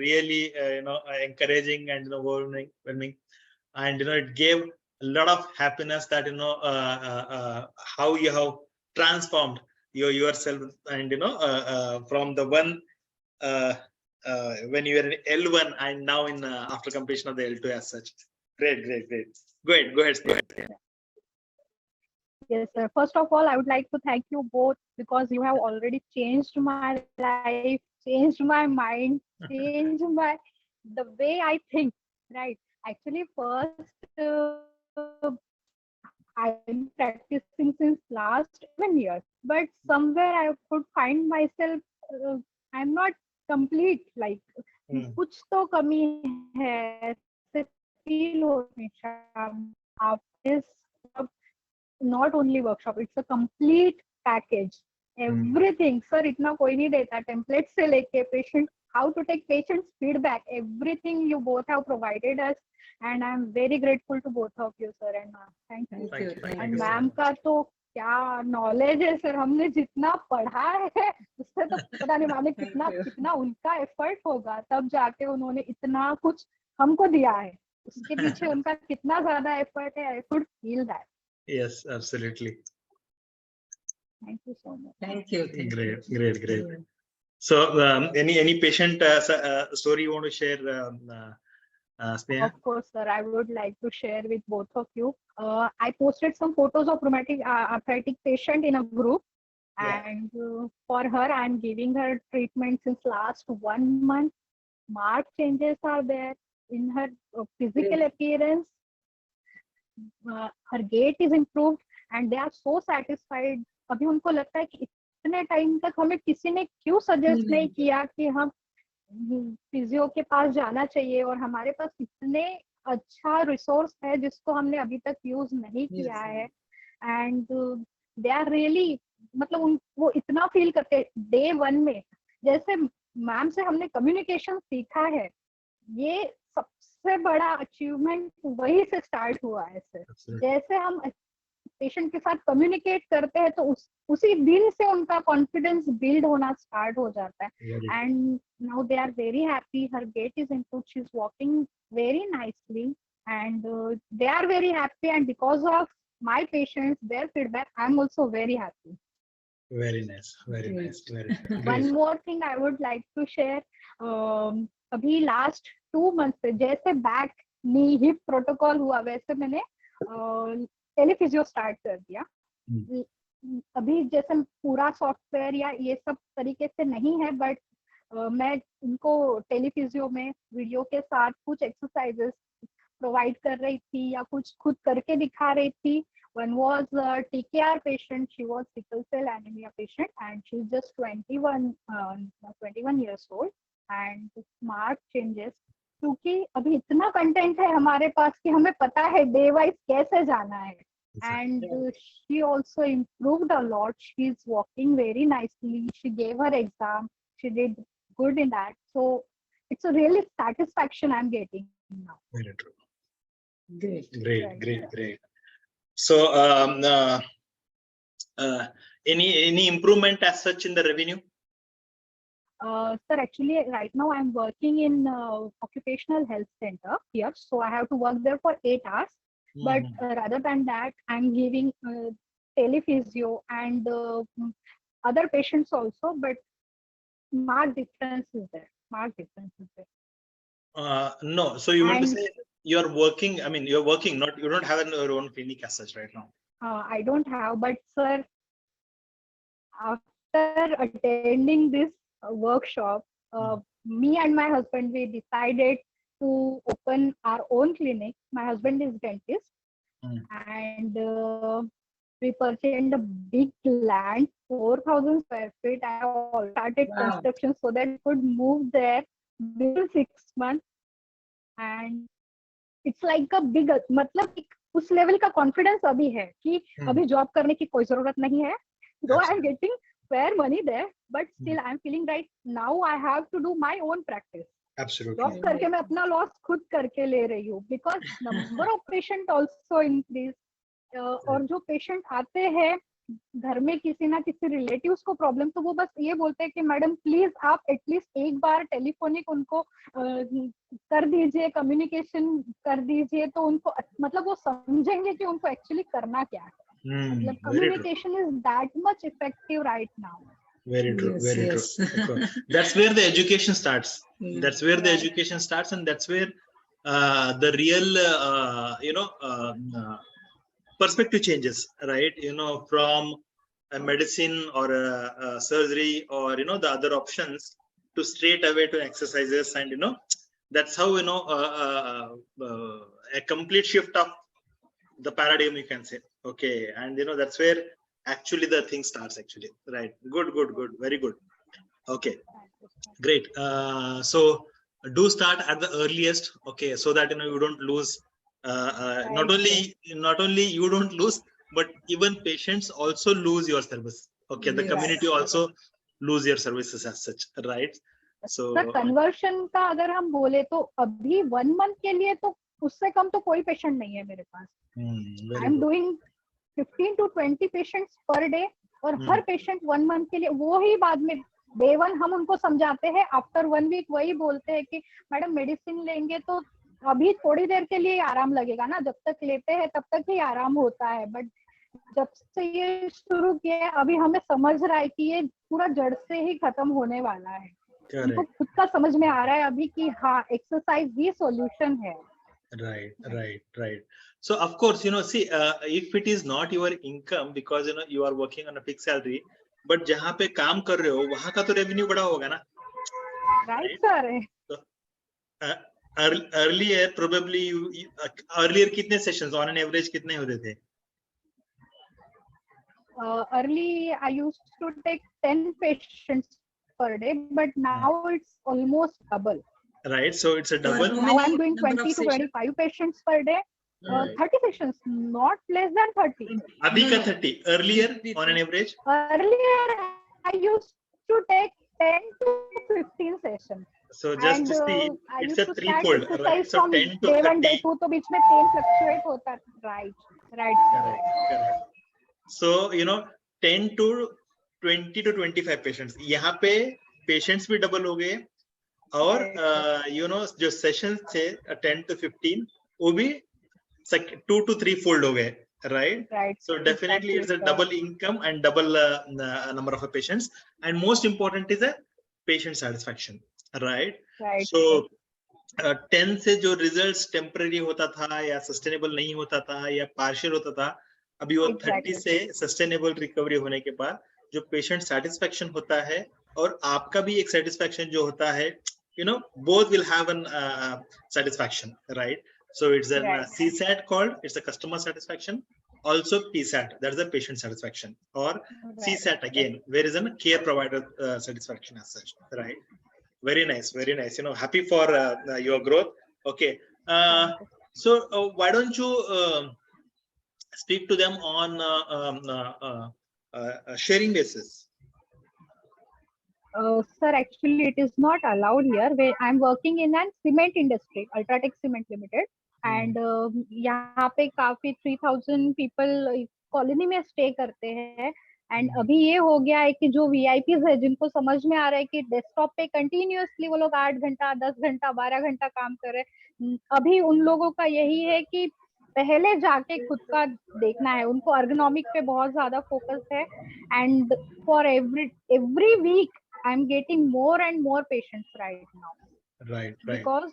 really encouraging and overwhelming, and it gave a lot of happiness that how you have transformed yourself, and from the one when you were in L1 and now in after completion of the L2 as such. Great. Go ahead. Yes, sir. First of all, I would like to thank you both because you have already changed my life, changed my mind, changed the way I think. Right. Actually, first I'm practicing since last 11 years, but somewhere I could find myself. I'm not complete. Like कुछ तो कमी है ऐसे feel हो हमेशा after this. Not only workshop, it's a complete package. Everything, sir, इतना कोई नहीं देता. Template से लेके patient, how to take patient's feedback, everything you both have provided us, and I'm very grateful to both of you, sir and ma'am. Thank you. And ma'am का तो क्या knowledge है, sir. हमने जितना पढ़ा है उससे तो पता नहीं मैम ने कितना उनका effort होगा, तब जाके उन्होंने इतना कुछ हमको दिया है. उसके पीछे उनका कितना ज़्यादा effort है. I could feel that. Yes, absolutely. Thank you so much. Thank you. Great. So, any patient story you want to share, Sneha? Of course, sir. I would like to share with both of you. I posted some photos of rheumatic arthritic patient in a group, and for her, I'm giving her treatment since last 1 month. Marked changes are there in her physical appearance. Her gait is improved, and they are so satisfied. अभी उनको लगता है कि इतने time तक हमें किसी ने क्यों सजेस्ट नहीं किया कि हम फिजियो के पास जाना चाहिए, और हमारे पास इतने अच्छा रिसोर्स है जिसको हमने अभी तक यूज नहीं किया है. एंड दे आर रियली, मतलब वो इतना फील करते डे 1 में. जैसे मैम से हमने कम्युनिकेशन सीखा है, ये सबसे बड़ा अचीवमेंट वही से स्टार्ट हुआ है सर. जैसे हम पेशेंट के साथ कम्युनिकेट करते हैं तो उसी दिन से उनका कॉन्फिडेंस बिल्ड होना स्टार्ट हो जाता है. And now they are very happy. Her gait is improved, she is walking very nicely, and they are very happy. And because of my patients, their feedback, I am also very happy. Very nice. One more thing I would like to share. अभी last 2 month से जैसे back नी hip protocol हुआ, वैसे मैंने टेलीफिजियो start कर दिया. अभी जैसे पूरा सॉफ्टवेयर या ये सब तरीके से नहीं है, बट मैं उनको टेलीफिजियो में वीडियो के साथ कुछ एक्सरसाइजेस प्रोवाइड कर रही थी या कुछ खुद करके दिखा रही थी. One was a TKR patient. She was sickle cell anemia patient, and she's just 21 years old, and marked changes. क्योंकि अभी इतना कंटेंट है हमारे पास कि हमें पता है डे वाइज कैसे जाना है. And she also improved a lot. She's walking very nicely. She gave her exam. She did good in that. So it's a really satisfaction I'm getting now. Very true. Great. Great. So, any improvement as such in the revenue? Sir, actually, right now I'm working in occupational health center here, so I have to work there for 8 hours. But rather than that, I'm giving telephysio and other patients also. But marked difference is there. No. So you want to say you're working? I mean, you're working. You don't have your own clinic as such right now. I don't have, but sir, after attending this workshop, me and my husband, we decided to open our own clinic. My husband is dentist, and we purchased a big land, 4,000 square feet. I have started construction so that we could move there within 6 months. And it's like a big, मतलब उस level का confidence अभी है कि अभी job करने की कोई जरूरत नहीं है. Though I'm getting fair money there, but still I'm feeling right now I have to do my own practice. Absolutely. Job करके मैं अपना लॉस खुद करके ले रही हूँ, because number of patient also increase. और जो पेशेंट आते हैं घर में किसी ना किसी रिलेटिव्स को प्रॉब्लम, तो वो बस ये बोलते हैं कि मैडम प्लीज आप एटलीस्ट एक बार टेलीफोनिक उनको कर दीजिए, कम्युनिकेशन कर दीजिए, तो उनको मतलब वो समझेंगे कि उनको एक्चुअली करना क्या है. मतलब Very true. communication is that much effective right now. Very true. Yes, Very yes. true. That's where the education starts. Yeah. That's where the Right. education starts, and that's where the real, perspective changes, right? From a medicine or a surgery or the other options to straight away to exercises, and that's how a complete shift of the paradigm, you can say. Okay, and that's where actually the thing starts actually, right? Good, very good. Okay, great. So do start at the earliest, okay, so that you don't lose not only you don't lose, but even patients also lose your service. Okay, the Yes. community also lose your services as such, right? So sir conversion का अगर हम बोले तो अभी 1 month के लिए तो उससे कम तो कोई पेशेंट नहीं है मेरे पास. I am doing 15 to 20 patients per day, और हर पेशेंट 1 month के लिए वो ही बाद में डे 1 हम उनको समझाते हैं, आफ्टर 1 week वही बोलते हैं कि मैडम मेडिसिन लेंगे तो अभी थोड़ी देर के लिए आराम लगेगा ना, जब तक लेते हैं तब तक ही आराम होता है, बट जब से ये शुरू किया है अभी हमें समझ रहा है कि ये पूरा जड़ से ही खत्म होने वाला है. उनको खुद का समझ में आ रहा है अभी कि हाँ एक्सरसाइज ही सॉल्यूशन है. Right. So of course, see, if it is not your income, because you are working on a fixed salary, but जहाँ पे काम कर रहे हो वहाँ का तो रेवेन्यू बड़ा होगा ना. Right sir. Earlier probably earlier कितने सेशंस ऑन एन एवरेज कितने होते थे? Early I used to take 10 patients per day, but now it's almost double. Right, so it's a double. Now I'm doing 20 to 25 patients per day. 30 sessions, not less than 30. Abhi ka 30. Earlier, on an average? Earlier, I used to take 10 to 15 sessions. So just and, to see, I it's used a to threefold, start right? exercise So from 10 to day 30. 1, day 2, तो बीच में 10 fluctuate होता. Right. Correct. So 10 to 20 to 25 patients. यहाँ पे patients भी double हो गए, और जो sessions थे 10 to 15 वो भी 2 to 3 fold हो गए, right? So definitely it's a double income and double number of patients, and most important is a patient satisfaction, right? So 10 से जो results temporary होता था या sustainable नहीं होता था या partial होता था, अभी वो 30 से sustainable recovery होने के बाद जो patient satisfaction होता है और आपका भी एक satisfaction जो होता है, both will have an satisfaction, right? So it's a CSAT called, it's a customer satisfaction, also PSAT, that's the patient satisfaction, or CSAT again, where is a care provider satisfaction as such, right? Very nice. Happy for your growth. Okay, so why don't you speak to them on sharing basis? Sir, actually it is not allowed here. I'm working in an cement industry, Ultratech Cement Limited, and यहाँ पे काफी 3000 people colony में stay करते हैं. And अभी ये हो गया है कि जो VIPs है जिनको समझ में आ रहा है कि डेस्कटॉप पे कंटिन्यूअसली वो लोग 8 घंटा 10 घंटा 12 घंटा काम कर रहे हैं, अभी उन लोगों का यही है कि पहले जाके खुद का देखना है. उनको ergonomic पे बहुत ज्यादा फोकस है, and for every week I'm getting more and more patients right now. Right. Because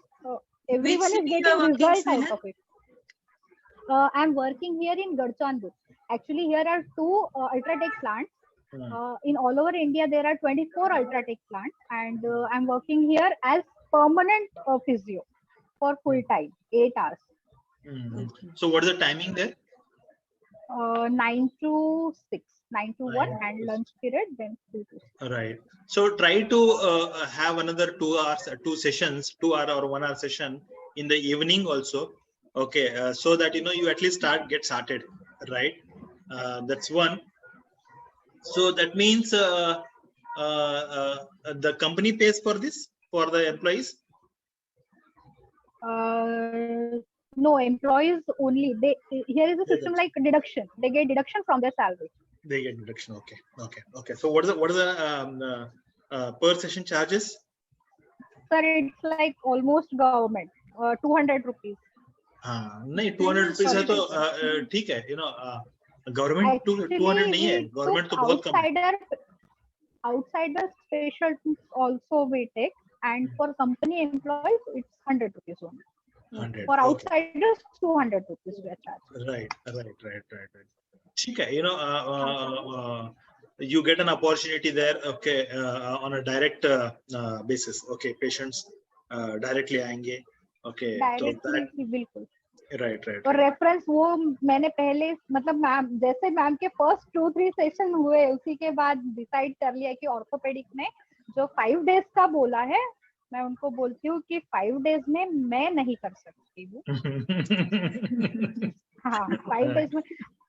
everyone is getting result out of it. I'm working here in Gadchandur. Actually, here are 2 Ultratech plants. In all over India, there are 24 Ultratech plants, and I'm working here as permanent physio for full time, 8 hours. So what is the timing there? 9 to 6, 9 to 1, and lunch period then 2 to 6. Right. So try to have another 2 hours, 2 sessions, 2 hour or 1 hour session in the evening also. Okay, so that you at least get started, right? That's one. So that means the company pays for this for the employees. No, employees only. Here is a system like deduction. They get deduction from their salary. They get deduction. Okay. So what is the per session charges? Sir, it's like almost government. 200 rupees. हाँ नहीं 200 rupees है तो ठीक है government 200 नहीं है Actually, we took government तो बहुत कम है outsider specialties also we take, and for company employees it's 100 rupees only. 100 For okay outsiders 200 rupees we are charging. right ठीक है you get an opportunity there okay on a direct basis okay patients directly आएंगे okay Directly बिल्कुल right और reference वो मैंने पहले मतलब ma'am जैसे मैम के फर्स्ट 2-3 सेशन हुए उसी के बाद डिसाइड कर लिया कि ऑर्थोपेडिक में जो 5 डेज का बोला है मैं उनको बोलती हूँ कि 5 डेज में मैं नहीं कर सकती हूँ हाँ 5 डेज में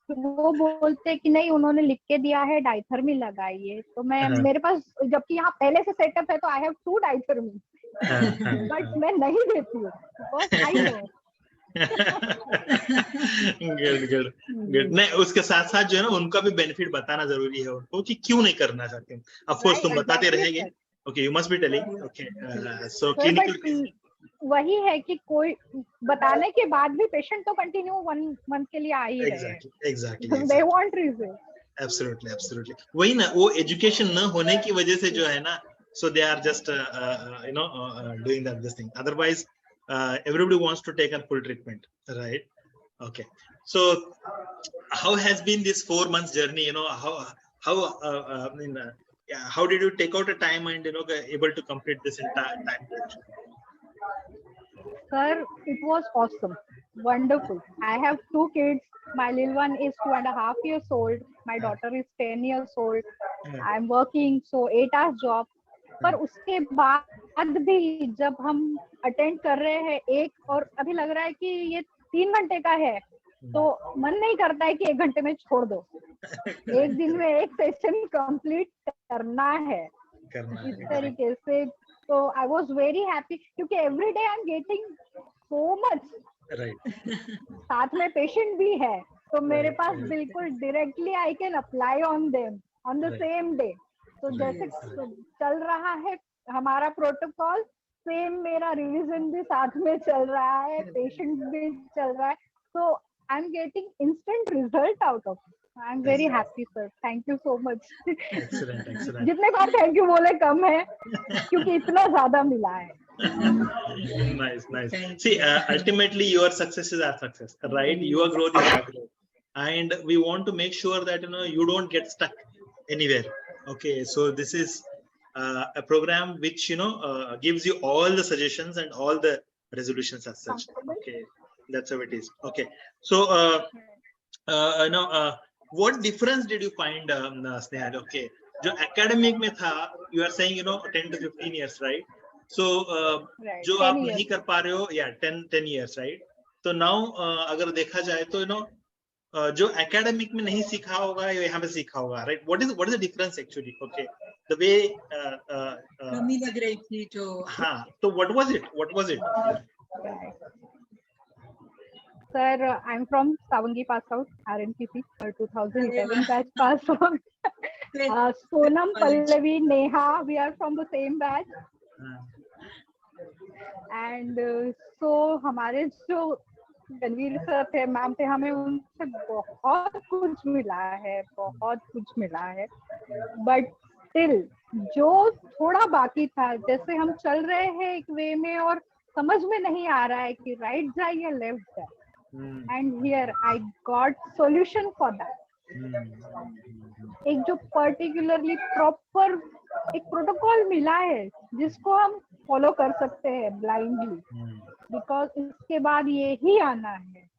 वो बोलते हैं कि नहीं उन्होंने लिख के दिया है डाइथर्मी लगाइए तो मैं मेरे पास जबकि यहाँ पहले से सेटअप है तो आई हैव 2 डाइथर्मी बट मैं नहीं देती हूँ बिकॉज़ आई नो गुड नहीं उसके साथ साथ जो है ना उनका भी बेनिफिट बताना जरूरी है उनको कि क्यों नहीं करना चाहते ऑफ कोर्स तुम बताते रहेंगे okay you must be telling okay so clinical वही है कि कोई बताने के बाद भी पेशेंट तो कंटिन्यू 1 मंथ के लिए आ ही रहे हैं exactly they want reason absolutely वही ना वो एजुकेशन न होने की वजह से जो है ना so they are just doing this thing otherwise everybody wants to take a full treatment right okay so how has been this 4 months journey how how did you take out a time and able to complete this entire time sir it was awesome wonderful I have 2 kids my little one is 2.5 years old my daughter is 10 years old I am working so 8 hours job पर उसके बाद भी जब हम attend कर रहे हैं एक और अभी लग रहा है कि ये 3 घंटे का है तो मन नहीं करता है कि 1 घंटे में छोड़ दो एक दिन में एक सेशन कंप्लीट करना है इस तरीके से तो आई वाज वेरी हैप्पी क्योंकि every day I am getting so much साथ में पेशेंट भी है तो मेरे पास बिल्कुल directly I can apply on them on the same day तो जैसे चल रहा है हमारा प्रोटोकॉल सेम मेरा रिवीजन भी साथ में चल रहा है पेशेंट भी चल रहा है तो I am getting instant result out of I am very happy sir thank you so much जितने बार थैंक यू बोले कम है क्योंकि इतना ज्यादा मिला है nice see ultimately your successes are success right your growth is our growth and we want to make sure that you don't get stuck anywhere okay so this is a program which gives you all the suggestions and all the resolutions as such okay that's how it is okay so what difference did you find Snehal okay jo academic mein tha you are saying 10 to 15 years right so jo aap nahi kar pa rahe ho yeah 10 years right so now agar dekha jaye to जो academic में नहीं सीखा होगा या यहाँ पे सीखा होगा right what is the difference actually okay the way कमी लग रही थी जो हाँ तो what was it sir I am from Sawangi pass out RNPC 2011 batch pass out Sonam Pallavi Neha we are from the same batch and so हमारे जो रणवीर सर थे मैम थे हमें उनसे बहुत कुछ मिला है बट स्टिल जो थोड़ा बाकी था जैसे हम चल रहे हैं एक वे में और समझ में नहीं आ रहा है कि राइट जाए या लेफ्ट जाए and here I got solution for that एक जो पर्टिकुलरली प्रॉपर एक प्रोटोकॉल मिला है जिसको हम फॉलो कर सकते हैं ब्लाइंडली बिकॉज इसके बाद ये ही आना है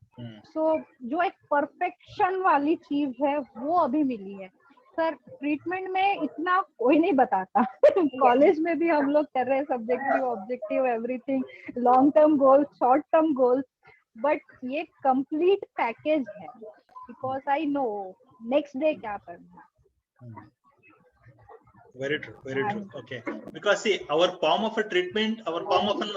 सो जो एक परफेक्शन वाली चीज है वो अभी मिली है सर ट्रीटमेंट में इतना कोई नहीं बताता कॉलेज में भी हम लोग कर रहे हैं subjective objective everything long term goals short term goals but ये कंप्लीट पैकेज है because I know next day क्या करना very true okay because see our form of a treatment our form of an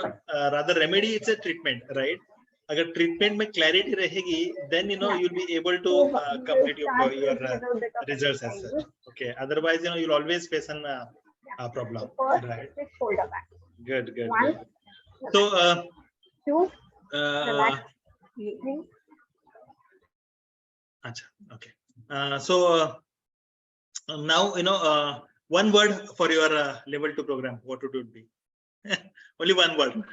rather remedy it's a treatment right अगर treatment में clarity रहेगी, then you'll be able to complete your results as such. Okay, otherwise you'll always face a problem, right? Good. So okay. So now one word for your level 2 program, what would it be? Only one word.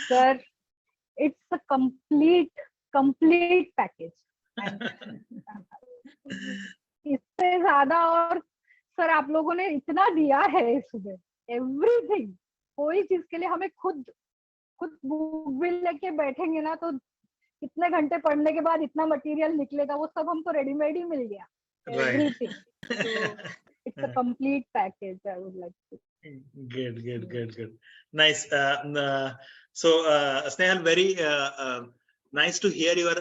Sir, it's a complete package. इससे ज्यादा और sir आप लोगों ने इतना दिया है इसमें, एवरीथिंग, कोई चीज के लिए हमें खुद बुक भी लेके बैठेंगे ना तो कितने घंटे पढ़ने के बाद इतना मटेरियल निकलेगा, वो सब हमको रेडीमेड ही मिल गया, everything. So it's a complete package, I would like to. Good. Nice. So Snehal, very nice to hear your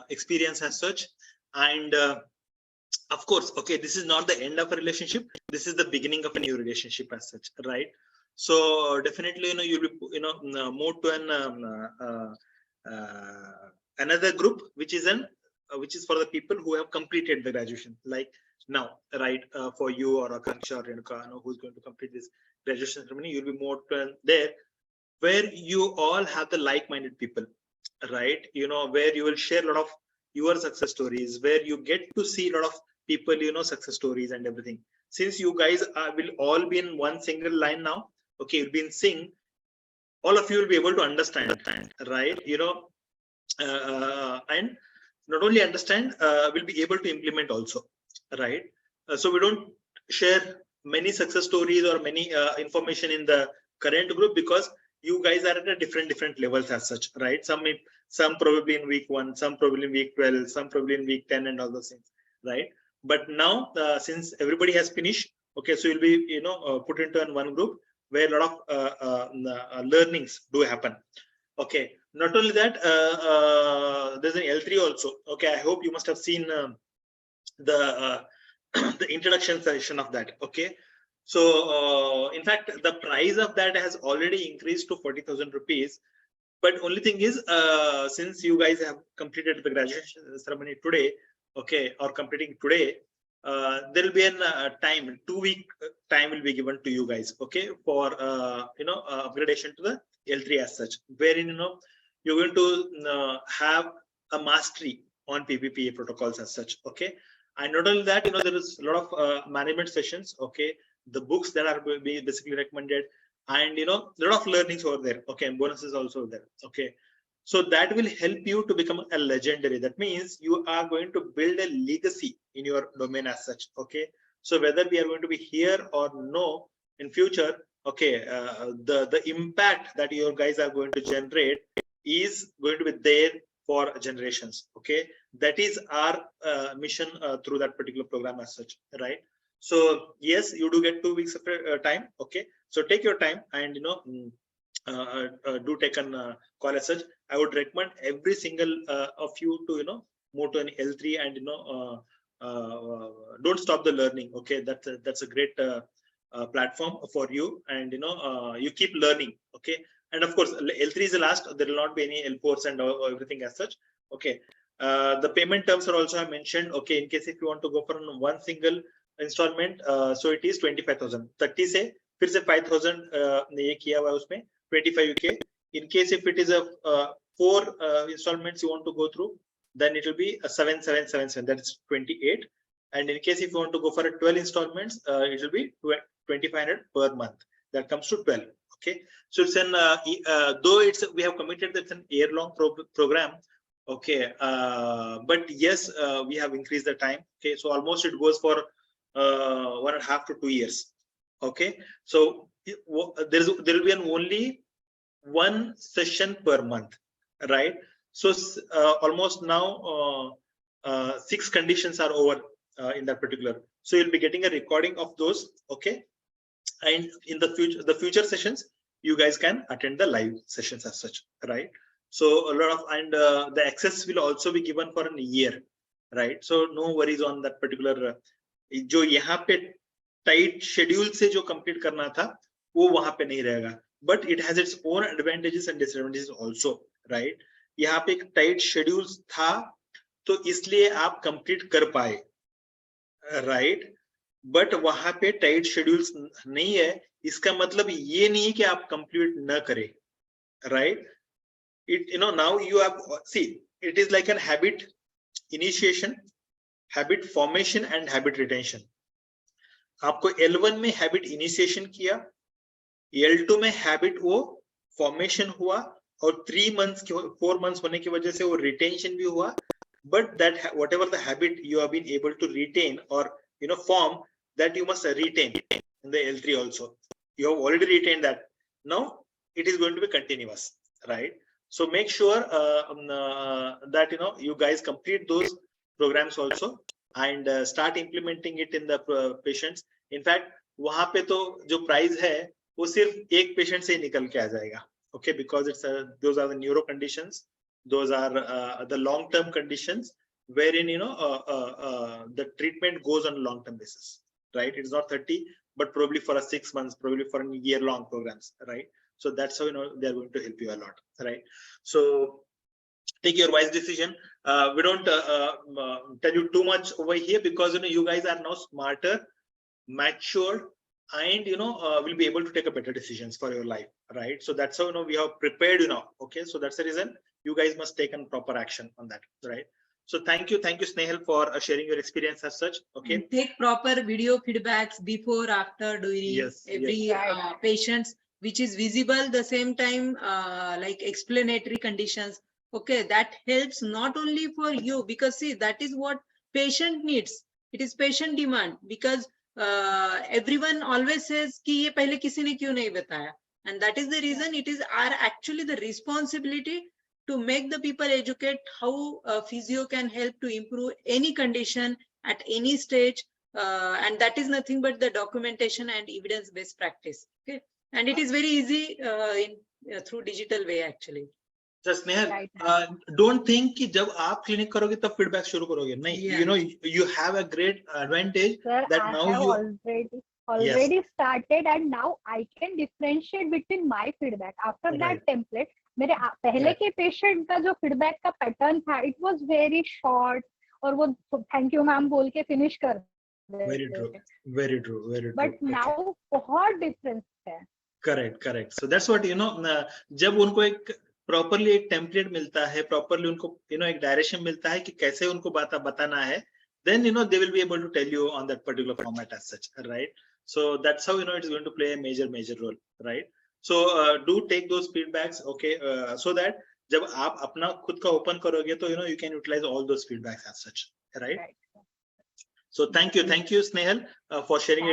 experience as such. And of course, okay, this is not the end of a relationship. This is the beginning of a new relationship as such, right? So definitely, you'll be, move to another group, which is for the people who have completed the graduation, like now, right? For you or Akanksha or who's going to complete this graduation ceremony, you'll be more there, where you all have the like-minded people, right? Where you will share a lot of your success stories, where you get to see a lot of people, success stories and everything. Since you guys will all be in one single line now, okay, you'll be in sync, all of you will be able to understand, right? And not only understand, will be able to implement also, right? So we don't share many success stories or many information in the current group, because you guys are at a different levels as such, right? Some probably in week 1, some probably in week 12, some probably in week 10 and all those things, right? But now since everybody has finished, okay, so you'll be put into one group where a lot of learnings do happen. Okay, not only that, there's an L3 also. Okay, I hope you must have seen the introduction session of that. Okay, so in fact the price of that has already increased to 40,000 rupees. But only thing is, since you guys have completed the graduation ceremony today, okay, or completing today, there will be a time, 2-week time will be given to you guys, okay, for upgradation to the L3 as such, wherein you're going to have a mastery on PPPA protocols as such, okay. And not only that, there is a lot of management sessions, okay, the books that are basically recommended, and a lot of learnings over there, okay, and bonuses also there, okay. So that will help you to become a legendary. That means you are going to build a legacy in your domain as such, okay. So whether we are going to be here or no in future, okay, the impact that your guys are going to generate is going to be there for generations, okay. That is our mission through that particular program as such, right? So yes, you do get 2 weeks of time, okay. So take your time and do take a call as such. I would recommend every single of you to move to an L3 and don't stop the learning, okay. That's a great platform for you, and you keep learning, okay. And of course L3 is the last, there will not be any L4s and everything as such, okay. The payment terms are also I mentioned, okay. In case if you want to go for one single installment, so it is 25,000, 30 से फिर से 5,000 ये किया हुआ है उसमें 25k. In case if it is a 4 installments you want to go through, then it will be a 7,777, that is 28. And in case if you want to go for a 12 installments, it will be 2,500 per month, that comes to 12, okay. So it's an though we have committed that's an year-long program, okay, but yes, we have increased the time, okay. So almost it goes for 1.5 to 2 years, okay. So there will be only one session per month, right? So almost now 6 conditions are over in that particular. So you'll be getting a recording of those, okay. And in the future sessions, you guys can attend the live sessions as such, right? So a lot of, and the access will also be given for a year, right? So no worries on that particular. जो यहाँ पे tight schedule से जो complete करना था वो वहां पे नहीं रहेगा. but it has its own advantages and disadvantages also, right? यहाँ पे एक टाइट शेड्यूल था तो इसलिए आप कंप्लीट कर पाए, राइट? बट वहां पे टाइट शेड्यूल्स नहीं है, इसका मतलब ये नहीं है कि आप कंप्लीट न करें, right? It, you know, now you have, see, it is like a habit initiation, habit formation and habit retention. आपको L1 में habit initiation किया, L2 में habit वो formation हुआ, और 3 months 4 months होने की वजह से वो retention भी हुआ. But that whatever the habit you have been able to retain or form, that you must retain in the L3 also. You have already retained that. Now it is going to be continuous, right? So make sure that you guys complete those programs also and start implementing it in the patients. In fact, वहाँ पे तो जो price है वो सिर्फ एक patient से ही निकल के आ जाएगा, okay? Because it's those are the neuro conditions, those are the long-term conditions wherein the treatment goes on a long-term basis, right? It's not 30, but probably for a 6 months, probably for a year-long programs, right? So that's how they're going to help you a lot, right? So take your wise decision. We don't tell you too much over here because you guys are now smarter, matured, and will be able to take a better decisions for your life, right? So that's how we have prepared okay? So that's the reason you guys must take a proper action on that, right? So thank you Snehal for sharing your experience as such, okay? And take proper video feedbacks before, after doing every patients, which is visible the same time, like explanatory conditions, okay? That helps not only for you, because see, that is what patient needs. It is patient demand, because everyone always says कि ये पहले किसी ने क्यों नहीं बताया, and that is the reason it is our actually the responsibility to make the people educate how physio can help to improve any condition at any stage, and that is nothing but the documentation and evidence-based practice, okay? And it is very easy through digital way actually. Just Snehal, don't think कि जब आप clinic करोगे तब feedback शुरू करोगे, नहीं. You have a great advantage. Sir, that I now have you already started, and now I can differentiate between my feedback. After that template, मेरे पहले के patient का जो feedback का pattern था, it was very short, और वो thank you ma'am बोल के finish कर देते. Very true. But now बहुत difference है. Correct. So that's what जब उनको एक properly एक template मिलता है, properly उनको एक direction मिलता है कि कैसे उनको बताना है, then they will be able to tell you on that particular format as such, right? So that's how it is going to play a major role, right? So do take those feedbacks, okay? So that जब आप अपना खुद का open करोगे तो you can utilize all those feedbacks as such, right? So thank you Snehal for sharing your